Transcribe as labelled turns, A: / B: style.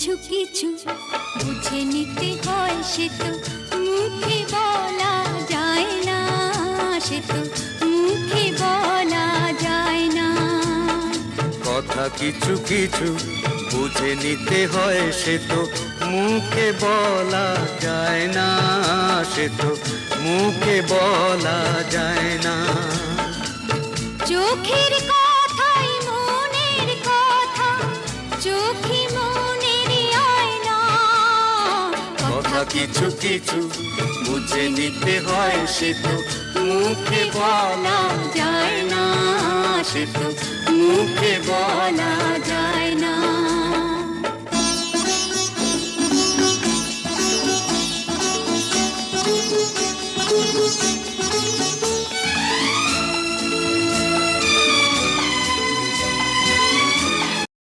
A: কিছু কিছু বুঝে নিতে হয়, সে তো মুখে বলা যায় না, সে তো মুখে বলা যায় না।
B: কথা কিছু কিছু বুঝে নিতে হয়, সে তো মুখে বলা যায় না, সে তো মুখে বলা যায় না।
A: চোখের কথাই মনের কথা, চোখে মনের আয়না।
B: কথা কিছু কিছু বুঝে নিতে হয়, সে তো মুখে বলা যায় না, সে তো মুখে বলা যায় না।